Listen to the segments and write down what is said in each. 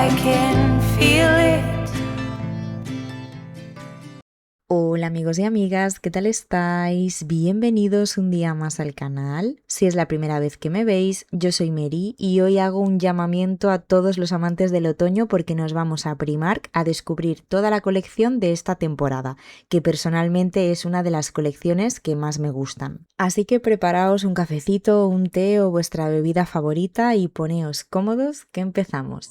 I can feel it. Hola amigos y amigas, ¿qué tal estáis? Bienvenidos un día más al canal. Si es la primera vez que me veis, yo soy Mary y hoy hago un llamamiento a todos los amantes del otoño porque nos vamos a Primark a descubrir toda la colección de esta temporada, que personalmente es una de las colecciones que más me gustan. Así que preparaos un cafecito, un té o vuestra bebida favorita y poneos cómodos que empezamos.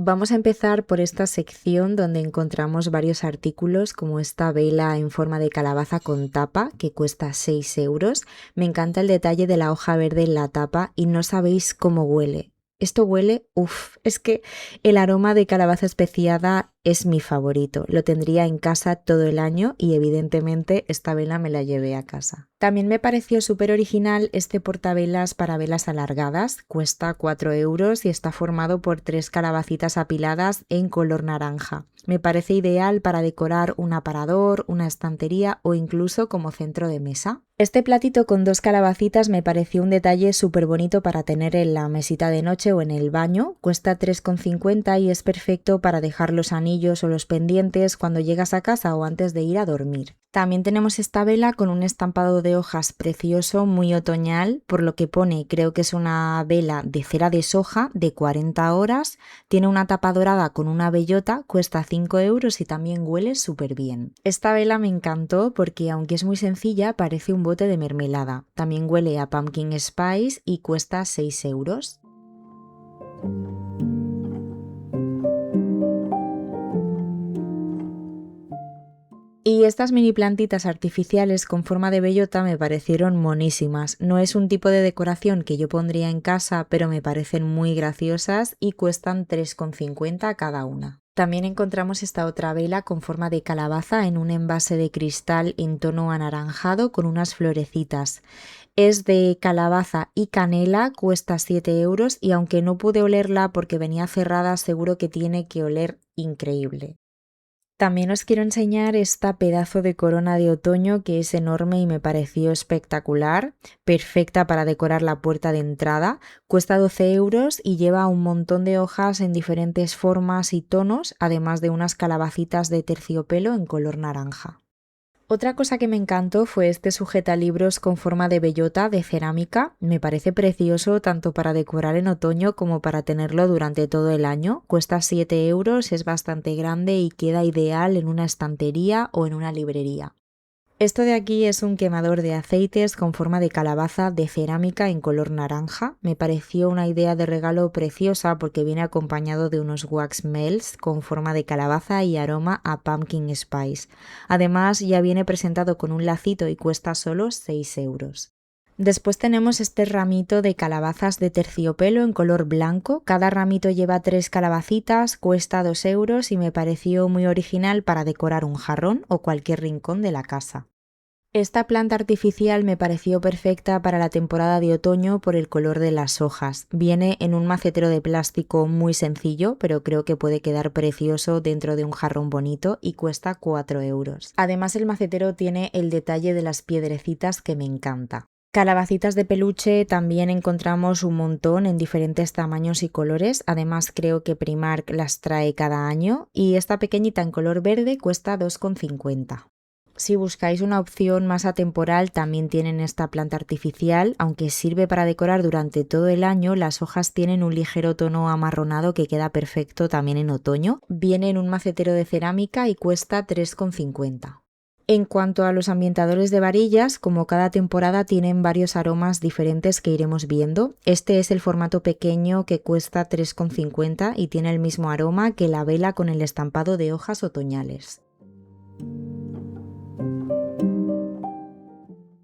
Vamos a empezar por esta sección donde encontramos varios artículos como esta vela en forma de calabaza con tapa que cuesta 6 euros. Me encanta el detalle de la hoja verde en la tapa y no sabéis cómo huele. Esto huele, es que el aroma de calabaza especiada es mi favorito. Lo tendría en casa todo el año y evidentemente esta vela me la llevé a casa. También me pareció súper original este portavelas para velas alargadas. Cuesta 4 euros y está formado por 3 calabacitas apiladas en color naranja. Me parece ideal para decorar un aparador, una estantería o incluso como centro de mesa. Este platito con 2 calabacitas me pareció un detalle súper bonito para tener en la mesita de noche o en el baño. Cuesta 3,50 y es perfecto para dejar los anillos o los pendientes cuando llegas a casa o antes de ir a dormir. También tenemos esta vela con un estampado de hojas precioso, muy otoñal, por lo que pone, creo que es una vela de cera de soja de 40 horas, tiene una tapa dorada con una bellota, cuesta 5 euros y también huele súper bien. Esta vela me encantó porque aunque es muy sencilla parece un bote de mermelada, también huele a pumpkin spice y cuesta 6 euros. Y estas mini plantitas artificiales con forma de bellota me parecieron monísimas. No es un tipo de decoración que yo pondría en casa, pero me parecen muy graciosas y cuestan 3,50 cada una. También encontramos esta otra vela con forma de calabaza en un envase de cristal en tono anaranjado con unas florecitas. Es de calabaza y canela, cuesta 7 euros y aunque no pude olerla porque venía cerrada, seguro que tiene que oler increíble. También os quiero enseñar esta pedazo de corona de otoño que es enorme y me pareció espectacular, perfecta para decorar la puerta de entrada. Cuesta 12 euros y lleva un montón de hojas en diferentes formas y tonos, además de unas calabacitas de terciopelo en color naranja. Otra cosa que me encantó fue este sujetalibros con forma de bellota de cerámica. Me parece precioso tanto para decorar en otoño como para tenerlo durante todo el año. Cuesta 7 euros, es bastante grande y queda ideal en una estantería o en una librería. Esto de aquí es un quemador de aceites con forma de calabaza de cerámica en color naranja. Me pareció una idea de regalo preciosa porque viene acompañado de unos wax melts con forma de calabaza y aroma a pumpkin spice. Además ya viene presentado con un lacito y cuesta solo 6 euros. Después tenemos este ramito de calabazas de terciopelo en color blanco. Cada ramito lleva 3 calabacitas, cuesta 2 euros y me pareció muy original para decorar un jarrón o cualquier rincón de la casa. Esta planta artificial me pareció perfecta para la temporada de otoño por el color de las hojas. Viene en un macetero de plástico muy sencillo, pero creo que puede quedar precioso dentro de un jarrón bonito y cuesta 4 euros. Además el macetero tiene el detalle de las piedrecitas que me encanta. Calabacitas de peluche también encontramos un montón en diferentes tamaños y colores, además creo que Primark las trae cada año y esta pequeñita en color verde cuesta 2,50. Si buscáis una opción más atemporal también tienen esta planta artificial, aunque sirve para decorar durante todo el año, las hojas tienen un ligero tono amarronado que queda perfecto también en otoño. Viene en un macetero de cerámica y cuesta 3,50. En cuanto a los ambientadores de varillas, como cada temporada tienen varios aromas diferentes que iremos viendo. Este es el formato pequeño que cuesta 3,50 y tiene el mismo aroma que la vela con el estampado de hojas otoñales.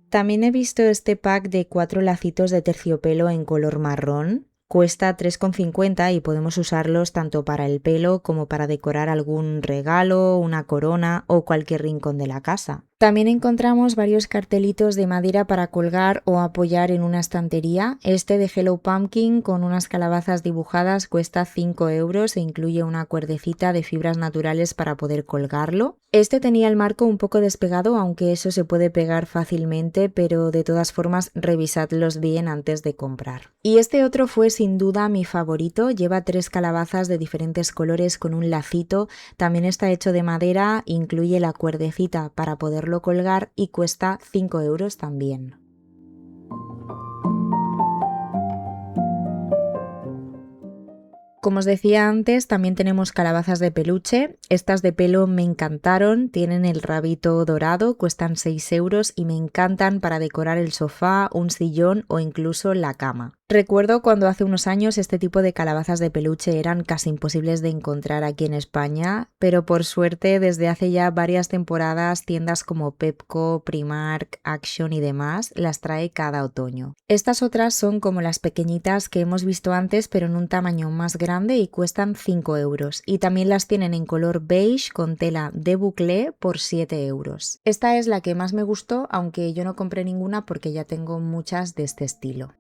También he visto este pack de 4 lacitos de terciopelo en color marrón. Cuesta 3,50 y podemos usarlos tanto para el pelo como para decorar algún regalo, una corona o cualquier rincón de la casa. También encontramos varios cartelitos de madera para colgar o apoyar en una estantería. Este de Hello Pumpkin con unas calabazas dibujadas cuesta 5 euros e incluye una cuerdecita de fibras naturales para poder colgarlo. Este tenía el marco un poco despegado, aunque eso se puede pegar fácilmente, pero de todas formas revisadlos bien antes de comprar. Y este otro fue sin duda mi favorito. Lleva 3 calabazas de diferentes colores con un lacito. También está hecho de madera, incluye la cuerdecita para poderlo colgar y cuesta 5 euros también. Como os decía antes, también tenemos calabazas de peluche. Estas de pelo me encantaron, tienen el rabito dorado, cuestan 6 euros y me encantan para decorar el sofá, un sillón o incluso la cama. Recuerdo cuando hace unos años este tipo de calabazas de peluche eran casi imposibles de encontrar aquí en España, pero por suerte desde hace ya varias temporadas tiendas como Pepco, Primark, Action y demás las trae cada otoño. Estas otras son como las pequeñitas que hemos visto antes pero en un tamaño más grande y cuestan 5 euros y también las tienen en color beige con tela de bouclé por 7 euros. Esta es la que más me gustó, aunque yo no compré ninguna porque ya tengo muchas de este estilo.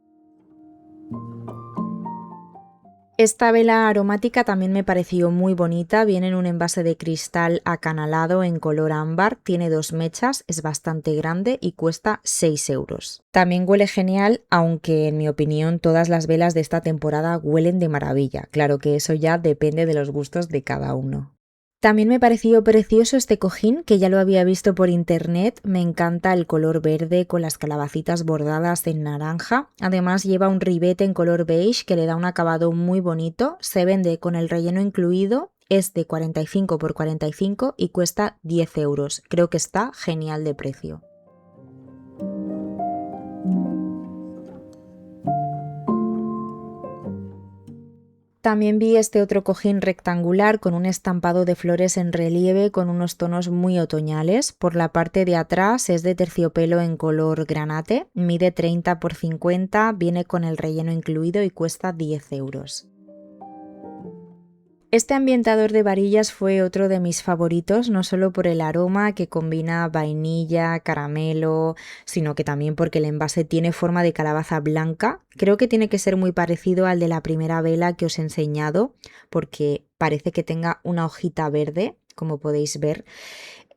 Esta vela aromática también me pareció muy bonita, viene en un envase de cristal acanalado en color ámbar, tiene 2 mechas, es bastante grande y cuesta 6 euros. También huele genial, aunque en mi opinión todas las velas de esta temporada huelen de maravilla, claro que eso ya depende de los gustos de cada uno. También me pareció precioso este cojín, que ya lo había visto por internet. Me encanta el color verde con las calabacitas bordadas en naranja. Además lleva un ribete en color beige que le da un acabado muy bonito. Se vende con el relleno incluido. Es de 45 por 45 y cuesta 10 euros. Creo que está genial de precio. También vi este otro cojín rectangular con un estampado de flores en relieve con unos tonos muy otoñales. Por la parte de atrás es de terciopelo en color granate, mide 30 por 50, viene con el relleno incluido y cuesta 10 euros. Este ambientador de varillas fue otro de mis favoritos, no solo por el aroma que combina vainilla, caramelo, sino que también porque el envase tiene forma de calabaza blanca. Creo que tiene que ser muy parecido al de la primera vela que os he enseñado, porque parece que tenga una hojita verde, como podéis ver.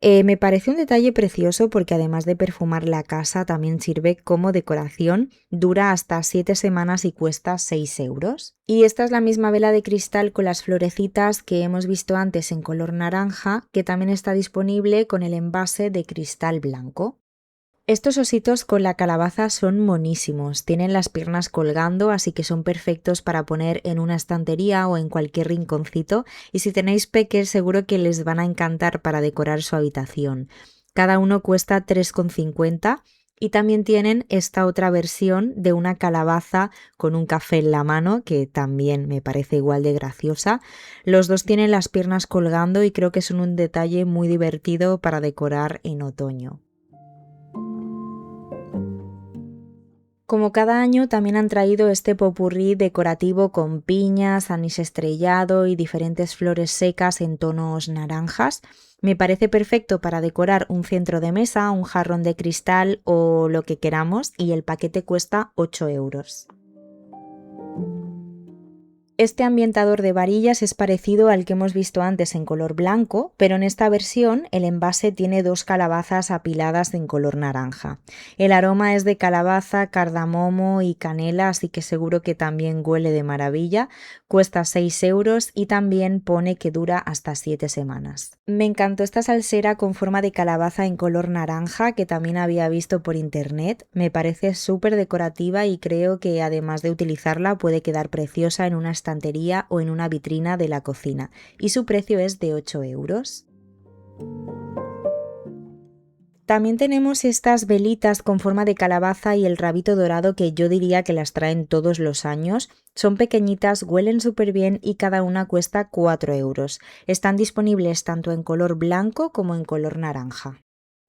Me parece un detalle precioso porque además de perfumar la casa también sirve como decoración, dura hasta 7 semanas y cuesta 6 euros. Y esta es la misma vela de cristal con las florecitas que hemos visto antes en color naranja, que también está disponible con el envase de cristal blanco. Estos ositos con la calabaza son monísimos, tienen las piernas colgando, así que son perfectos para poner en una estantería o en cualquier rinconcito, y si tenéis peques seguro que les van a encantar para decorar su habitación. Cada uno cuesta 3,50 y también tienen esta otra versión de una calabaza con un café en la mano, que también me parece igual de graciosa. Los dos tienen las piernas colgando y creo que son un detalle muy divertido para decorar en otoño. Como cada año también han traído este popurrí decorativo con piñas, anís estrellado y diferentes flores secas en tonos naranjas. Me parece perfecto para decorar un centro de mesa, un jarrón de cristal o lo que queramos y el paquete cuesta 8 euros. Este ambientador de varillas es parecido al que hemos visto antes en color blanco, pero en esta versión el envase tiene 2 calabazas apiladas en color naranja. El aroma es de calabaza, cardamomo y canela, así que seguro que también huele de maravilla. Cuesta 6 euros y también pone que dura hasta 7 semanas. Me encantó esta salsera con forma de calabaza en color naranja que también había visto por internet. Me parece súper decorativa y creo que además de utilizarla puede quedar preciosa en una estantería o en una vitrina de la cocina, y su precio es de 8 euros. También tenemos estas velitas con forma de calabaza y el rabito dorado que yo diría que las traen todos los años. Son pequeñitas, huelen súper bien y cada una cuesta 4 euros. Están disponibles tanto en color blanco como en color naranja.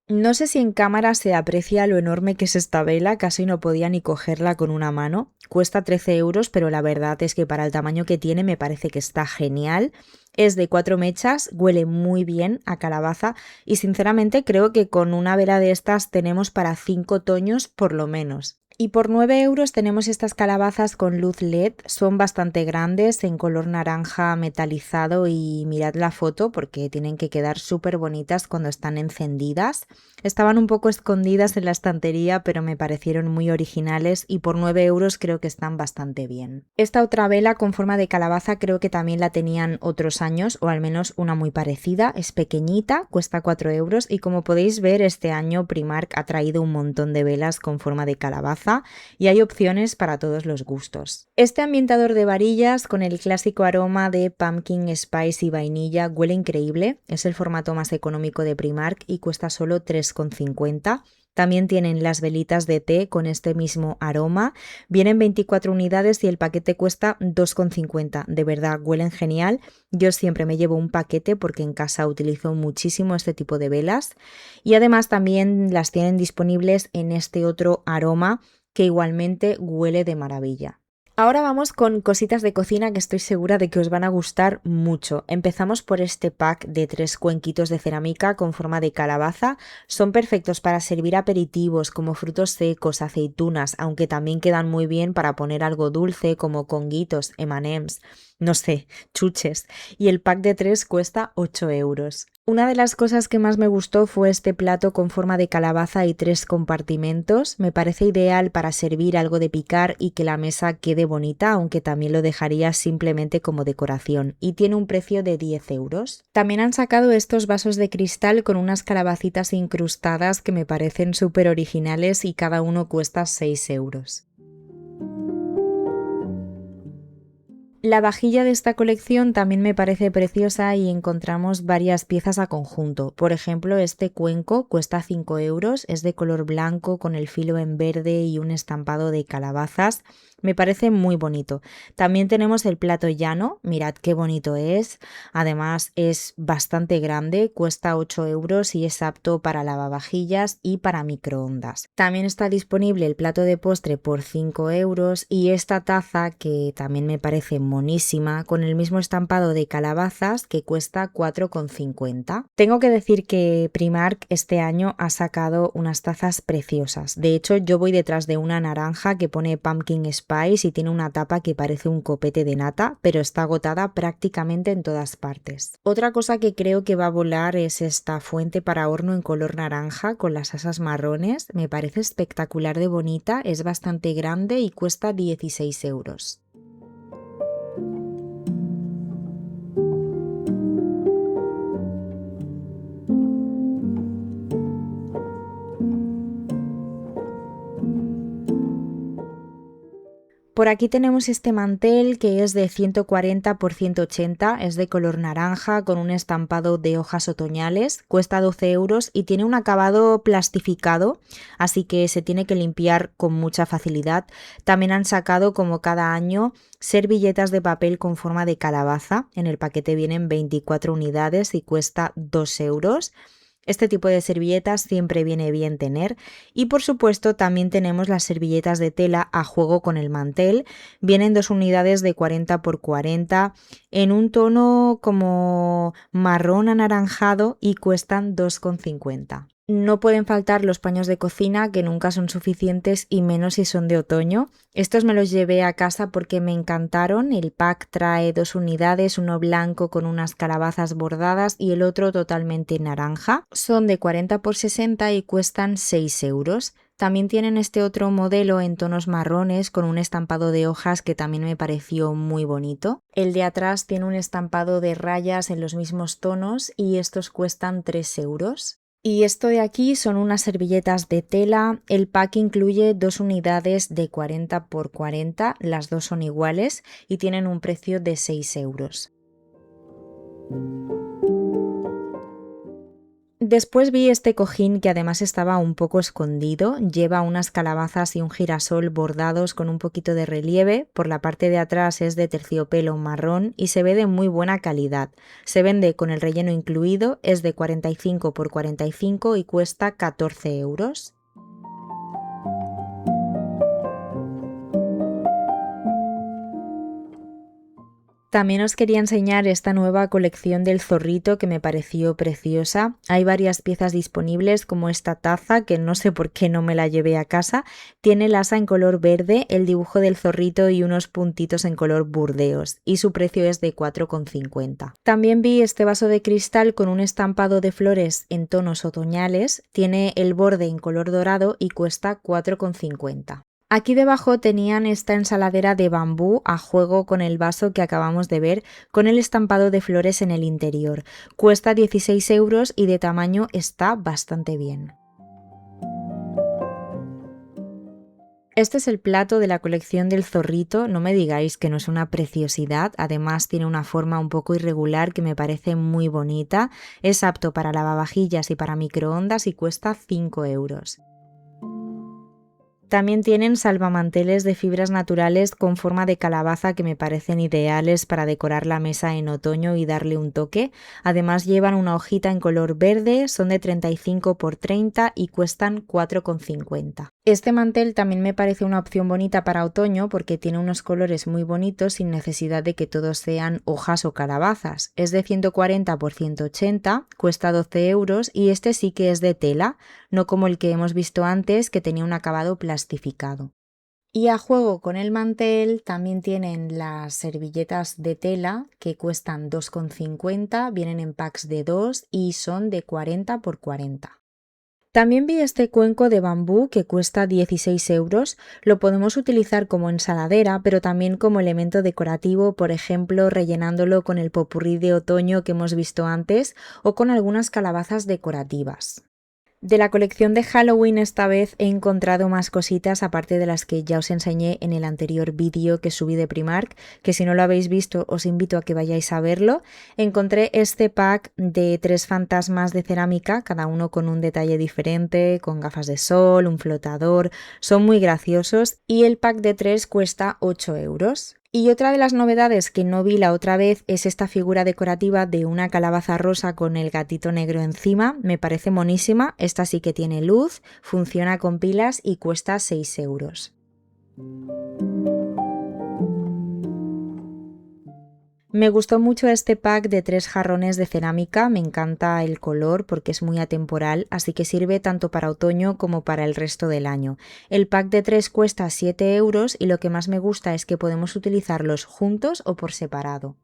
No sé si en cámara se aprecia lo enorme que es esta vela, casi no podía ni cogerla con una mano. Cuesta 13 euros, pero la verdad es que para el tamaño que tiene me parece que está genial. Es de 4 mechas, huele muy bien a calabaza y sinceramente creo que con una vela de estas tenemos para 5 otoños por lo menos. Y por 9 euros tenemos estas calabazas con luz LED, son bastante grandes, en color naranja metalizado y mirad la foto porque tienen que quedar súper bonitas cuando están encendidas. Estaban un poco escondidas en la estantería pero me parecieron muy originales y por 9 euros creo que están bastante bien. Esta otra vela con forma de calabaza creo que también la tenían otros años o al menos una muy parecida, es pequeñita, cuesta 4 euros y como podéis ver este año Primark ha traído un montón de velas con forma de calabaza y hay opciones para todos los gustos. Este ambientador de varillas con el clásico aroma de pumpkin, spice y vainilla huele increíble, es el formato más económico de Primark y cuesta solo 3,50. También tienen las velitas de té con este mismo aroma, vienen 24 unidades y el paquete cuesta 2,50. De verdad, huelen genial. Yo siempre me llevo un paquete porque en casa utilizo muchísimo este tipo de velas y además también las tienen disponibles en este otro aroma que igualmente huele de maravilla. Ahora vamos con cositas de cocina que estoy segura de que os van a gustar mucho. Empezamos por este pack de 3 cuenquitos de cerámica con forma de calabaza. Son perfectos para servir aperitivos como frutos secos, aceitunas, aunque también quedan muy bien para poner algo dulce como conguitos, M&M's, no sé, chuches. Y el pack de 3 cuesta 8 euros. Una de las cosas que más me gustó fue este plato con forma de calabaza y 3 compartimentos. Me parece ideal para servir algo de picar y que la mesa quede bonita, aunque también lo dejaría simplemente como decoración. Y tiene un precio de 10 euros. También han sacado estos vasos de cristal con unas calabacitas incrustadas que me parecen súper originales y cada uno cuesta 6 euros. La vajilla de esta colección también me parece preciosa y encontramos varias piezas a conjunto. Por ejemplo, este cuenco cuesta 5 euros, es de color blanco con el filo en verde y un estampado de calabazas. Me parece muy bonito. También tenemos el plato llano, mirad qué bonito es. Además es bastante grande, cuesta 8 euros y es apto para lavavajillas y para microondas. También está disponible el plato de postre por 5 euros y esta taza que también me parece monísima con el mismo estampado de calabazas que cuesta 4,50. Tengo que decir que Primark este año ha sacado unas tazas preciosas. De hecho, yo voy detrás de una naranja que pone Pumpkin Spice y tiene una tapa que parece un copete de nata, pero está agotada prácticamente en todas partes. Otra cosa que creo que va a volar es esta fuente para horno en color naranja con las asas marrones. Me parece espectacular de bonita, es bastante grande y cuesta 16 euros. Por aquí tenemos este mantel que es de 140 por 180, es de color naranja con un estampado de hojas otoñales, cuesta 12 euros y tiene un acabado plastificado, así que se tiene que limpiar con mucha facilidad. También han sacado, como cada año, servilletas de papel con forma de calabaza. En el paquete vienen 24 unidades y cuesta 2 euros. Este tipo de servilletas siempre viene bien tener y por supuesto también tenemos las servilletas de tela a juego con el mantel. Vienen 2 unidades de 40 por 40 en un tono como marrón anaranjado y cuestan 2,50. No pueden faltar los paños de cocina que nunca son suficientes y menos si son de otoño. Estos me los llevé a casa porque me encantaron. El pack trae 2 unidades, uno blanco con unas calabazas bordadas y el otro totalmente naranja. Son de 40 por 60 y cuestan 6 euros. También tienen este otro modelo en tonos marrones con un estampado de hojas que también me pareció muy bonito. El de atrás tiene un estampado de rayas en los mismos tonos y estos cuestan 3 euros. Y esto de aquí son unas servilletas de tela. El pack incluye 2 unidades de 40 por 40, las dos son iguales y tienen un precio de 6 euros. Después vi este cojín que además estaba un poco escondido, lleva unas calabazas y un girasol bordados con un poquito de relieve, por la parte de atrás es de terciopelo marrón y se ve de muy buena calidad. Se vende con el relleno incluido, es de 45 por 45 y cuesta 14 euros. También os quería enseñar esta nueva colección del zorrito que me pareció preciosa. Hay varias piezas disponibles como esta taza que no sé por qué no me la llevé a casa. Tiene el asa en color verde, el dibujo del zorrito y unos puntitos en color burdeos y su precio es de 4,50. También vi este vaso de cristal con un estampado de flores en tonos otoñales. Tiene el borde en color dorado y cuesta 4,50. Aquí debajo tenían esta ensaladera de bambú a juego con el vaso que acabamos de ver con el estampado de flores en el interior. Cuesta 16 euros y de tamaño está bastante bien. Este es el plato de la colección del zorrito, no me digáis que no es una preciosidad, además tiene una forma un poco irregular que me parece muy bonita, es apto para lavavajillas y para microondas y cuesta 5 euros. También tienen salvamanteles de fibras naturales con forma de calabaza que me parecen ideales para decorar la mesa en otoño y darle un toque. Además llevan una hojita en color verde, son de 35 por 30 y cuestan 4,50. Este mantel también me parece una opción bonita para otoño porque tiene unos colores muy bonitos sin necesidad de que todos sean hojas o calabazas. Es de 140 por 180, cuesta 12 euros y este sí que es de tela, no como el que hemos visto antes que tenía un acabado plastificado. Y a juego con el mantel también tienen las servilletas de tela que cuestan 2,50, vienen en packs de 2 y son de 40 por 40. También vi este cuenco de bambú que cuesta 16 euros, lo podemos utilizar como ensaladera, pero también como elemento decorativo, por ejemplo, rellenándolo con el popurrí de otoño que hemos visto antes o con algunas calabazas decorativas. De la colección de Halloween esta vez he encontrado más cositas aparte de las que ya os enseñé en el anterior vídeo que subí de Primark, que si no lo habéis visto os invito a que vayáis a verlo. Encontré este pack de 3 fantasmas de cerámica, cada uno con un detalle diferente, con gafas de sol, un flotador, son muy graciosos y el pack de 3 cuesta 8 euros. Y otra de las novedades que no vi la otra vez es esta figura decorativa de una calabaza rosa con el gatito negro encima, me parece monísima, esta sí que tiene luz, funciona con pilas y cuesta 6 euros. Me gustó mucho este pack de 3 jarrones de cerámica, me encanta el color porque es muy atemporal, así que sirve tanto para otoño como para el resto del año. El pack de 3 cuesta 7 euros y lo que más me gusta es que podemos utilizarlos juntos o por separado.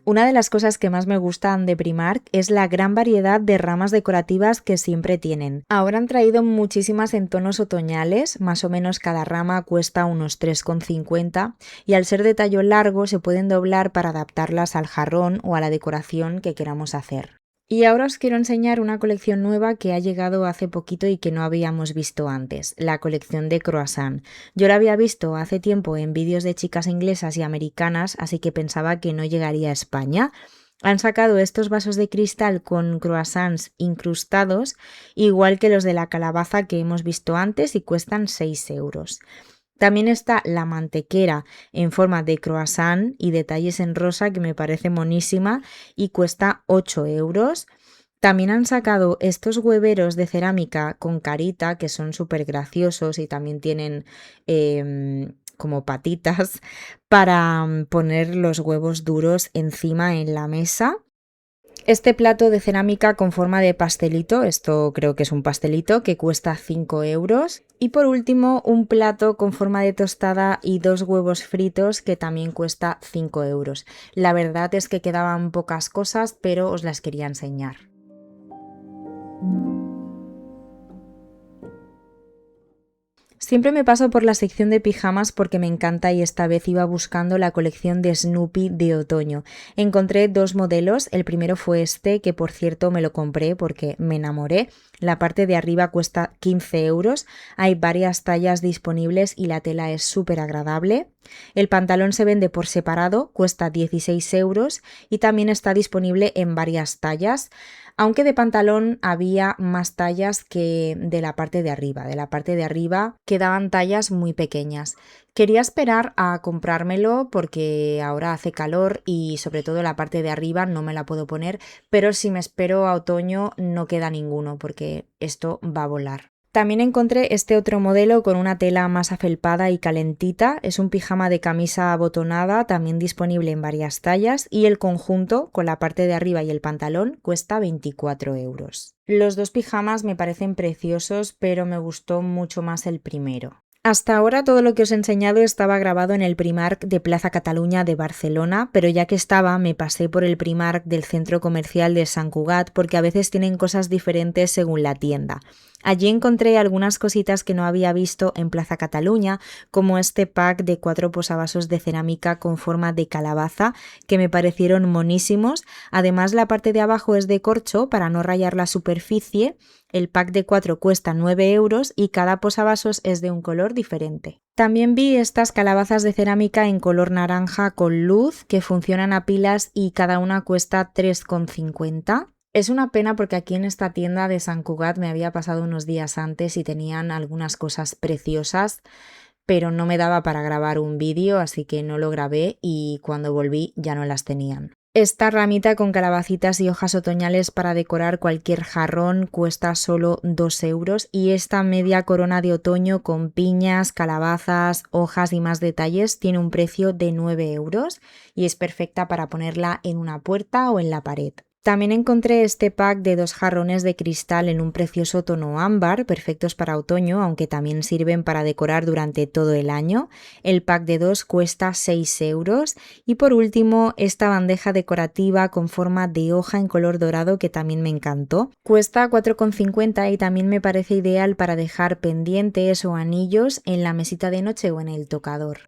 Una de las cosas que más me gustan de Primark es la gran variedad de ramas decorativas que siempre tienen. Ahora han traído muchísimas en tonos otoñales, más o menos cada rama cuesta unos 3,50 y al ser de tallo largo se pueden doblar para adaptarlas al jarrón o a la decoración que queramos hacer. Y ahora os quiero enseñar una colección nueva que ha llegado hace poquito y que no habíamos visto antes, la colección de croissant. Yo la había visto hace tiempo en vídeos de chicas inglesas y americanas, así que pensaba que no llegaría a España. Han sacado estos vasos de cristal con croissants incrustados, igual que los de la calabaza que hemos visto antes y cuestan 6 euros. También está la mantequera en forma de croissant y detalles en rosa que me parece monísima y cuesta 8 euros. También han sacado estos hueveros de cerámica con carita que son súper graciosos y también tienen como patitas para poner los huevos duros encima en la mesa. Este plato de cerámica con forma de pastelito, esto creo que es un pastelito, que cuesta 5 euros. Y por último, un plato con forma de tostada y 2 huevos fritos que también cuesta 5 euros. La verdad es que quedaban pocas cosas, pero os las quería enseñar. Siempre me paso por la sección de pijamas porque me encanta y esta vez iba buscando la colección de Snoopy de otoño. Encontré dos modelos, el primero fue este, que por cierto me lo compré porque me enamoré. La parte de arriba cuesta 15 euros, hay varias tallas disponibles y la tela es súper agradable. El pantalón se vende por separado, cuesta 16 euros y también está disponible en varias tallas. Aunque de pantalón había más tallas que de la parte de arriba. De la parte de arriba quedaban tallas muy pequeñas. Quería esperar a comprármelo porque ahora hace calor y sobre todo la parte de arriba no me la puedo poner, pero si me espero a otoño no queda ninguno porque esto va a volar. También encontré este otro modelo con una tela más afelpada y calentita. Es un pijama de camisa abotonada, también disponible en varias tallas, y el conjunto, con la parte de arriba y el pantalón, cuesta 24 euros. Los dos pijamas me parecen preciosos, pero me gustó mucho más el primero. Hasta ahora todo lo que os he enseñado estaba grabado en el Primark de Plaza Catalunya de Barcelona, pero ya que estaba me pasé por el Primark del centro comercial de Sant Cugat porque a veces tienen cosas diferentes según la tienda. Allí encontré algunas cositas que no había visto en Plaza Catalunya, como este pack de 4 posavasos de cerámica con forma de calabaza que me parecieron monísimos. Además la parte de abajo es de corcho para no rayar la superficie. El pack de 4 cuesta 9 euros y cada posavasos es de un color diferente. También vi estas calabazas de cerámica en color naranja con luz que funcionan a pilas y cada una cuesta 3,50. Es una pena porque aquí en esta tienda de Sant Cugat me había pasado unos días antes y tenían algunas cosas preciosas, pero no me daba para grabar un vídeo, así que no lo grabé y cuando volví ya no las tenían. Esta ramita con calabacitas y hojas otoñales para decorar cualquier jarrón cuesta solo 2 euros y esta media corona de otoño con piñas, calabazas, hojas y más detalles tiene un precio de 9 euros y es perfecta para ponerla en una puerta o en la pared. También encontré este pack de 2 jarrones de cristal en un precioso tono ámbar, perfectos para otoño, aunque también sirven para decorar durante todo el año. El pack de 2 cuesta 6 euros. Y por último, esta bandeja decorativa con forma de hoja en color dorado que también me encantó. Cuesta 4,50 y también me parece ideal para dejar pendientes o anillos en la mesita de noche o en el tocador.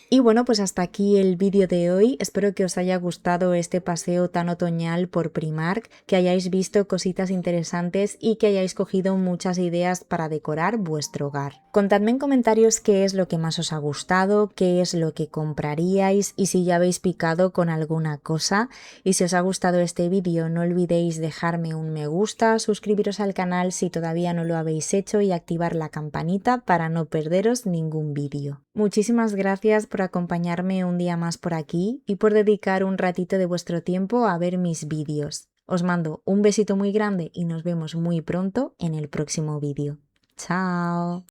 Y bueno, pues hasta aquí el vídeo de hoy. Espero que os haya gustado este paseo tan otoñal por Primark, que hayáis visto cositas interesantes y que hayáis cogido muchas ideas para decorar vuestro hogar. Contadme en comentarios qué es lo que más os ha gustado, qué es lo que compraríais y si ya habéis picado con alguna cosa. Y si os ha gustado este vídeo no olvidéis dejarme un me gusta, suscribiros al canal si todavía no lo habéis hecho y activar la campanita para no perderos ningún vídeo. Muchísimas gracias por acompañarme un día más por aquí y por dedicar un ratito de vuestro tiempo a ver mis vídeos. Os mando un besito muy grande y nos vemos muy pronto en el próximo vídeo. ¡Chao!